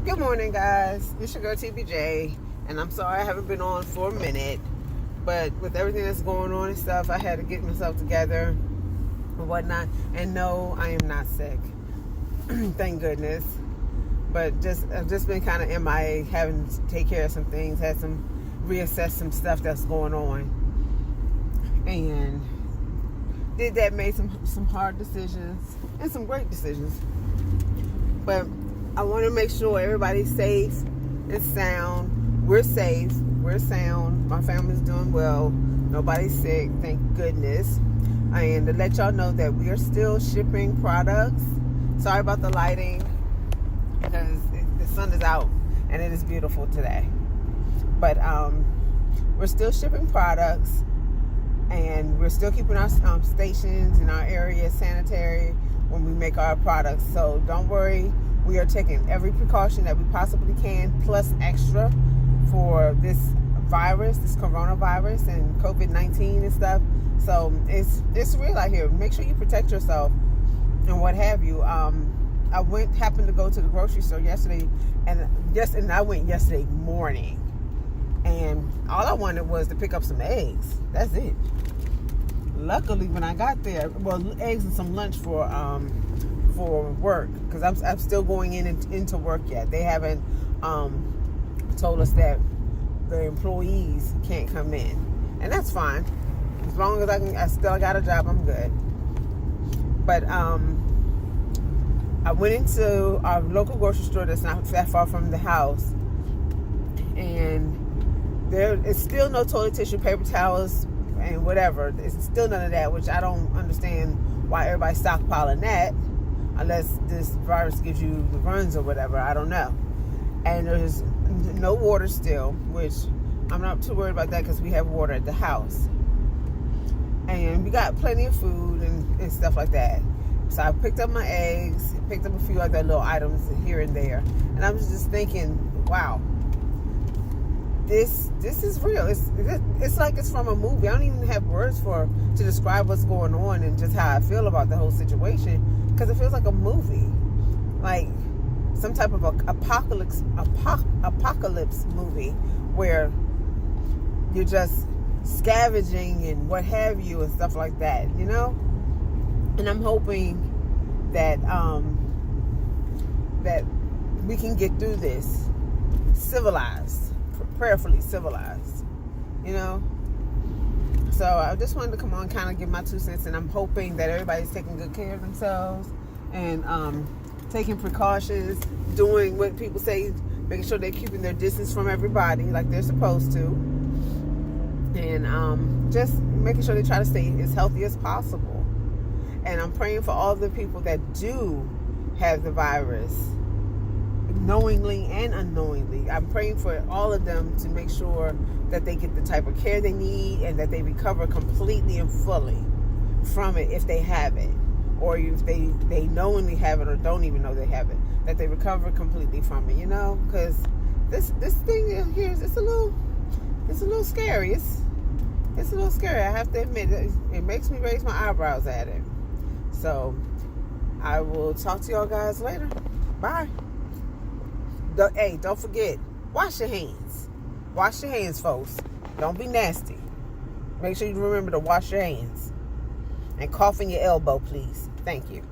Good morning, guys. It's your girl TBJ, and I'm sorry I haven't been on for a minute, but with everything that's going on and stuff, I had to get myself together and whatnot. And no, I am not sick. Thank goodness. But I've just been kind of MIA, having to take care of some things, reassess some stuff that's going on, and made some hard decisions and some great decisions. But I want to make sure everybody's safe and sound. We're safe. We're sound. My family's doing well. Nobody's sick, thank goodness. And to let y'all know that we are still shipping products. Sorry about the lighting, because the sun is out and it is beautiful today. But we're still shipping products, and we're still keeping our stations in our area sanitary when we make our products. So don't worry. We are taking every precaution that we possibly can, plus extra, for this virus, this coronavirus and COVID-19 and stuff. So it's real out here. Make sure you protect yourself and what have you. I happened to go to the grocery store yesterday, and I went yesterday morning, and all I wanted was to pick up some eggs. That's it. Luckily, when I got there, eggs and some lunch for work, because I'm still going into work yet. They haven't told us that the employees can't come in, and that's fine. As long as I still got a job, I'm good. But I went into our local grocery store that's not that far from the house, and there is still no toilet tissue, paper towels, and whatever. It's still none of that, which I don't understand why everybody's stockpiling that, unless this virus gives you the runs or whatever. I don't know. And there's no water still, which I'm not too worried about that, because we have water at the house. And we got plenty of food and stuff like that. So I picked up my eggs, picked up a few other little items here and there. And I was just thinking, wow, this is real. It's like it's from a movie. I don't even have words to describe what's going on and just how I feel about the whole situation, because it feels like a movie, like some type of apocalypse movie, where you're just scavenging and what have you and stuff like that, you know. And I'm hoping that that we can get through this civilized, prayerfully civilized, you know. So I just wanted to come on, kind of give my 2 cents, and I'm hoping that everybody's taking good care of themselves and taking precautions, doing what people say, making sure they're keeping their distance from everybody like they're supposed to, and just making sure they try to stay as healthy as possible. And I'm praying for all the people that do have the virus, knowingly and unknowingly. I'm praying for all of them to make sure that they get the type of care they need, and that they recover completely and fully from it if they have it, or if they knowingly have it or don't even know they have it, that they recover completely from it, you know. Because this thing here is a little scary. It's a little scary, I have to admit. It makes me raise my eyebrows at it. So I will talk to y'all guys later. Bye. Hey, don't forget, wash your hands. Wash your hands, folks. Don't be nasty. Make sure you remember to wash your hands. And cough in your elbow, please. Thank you.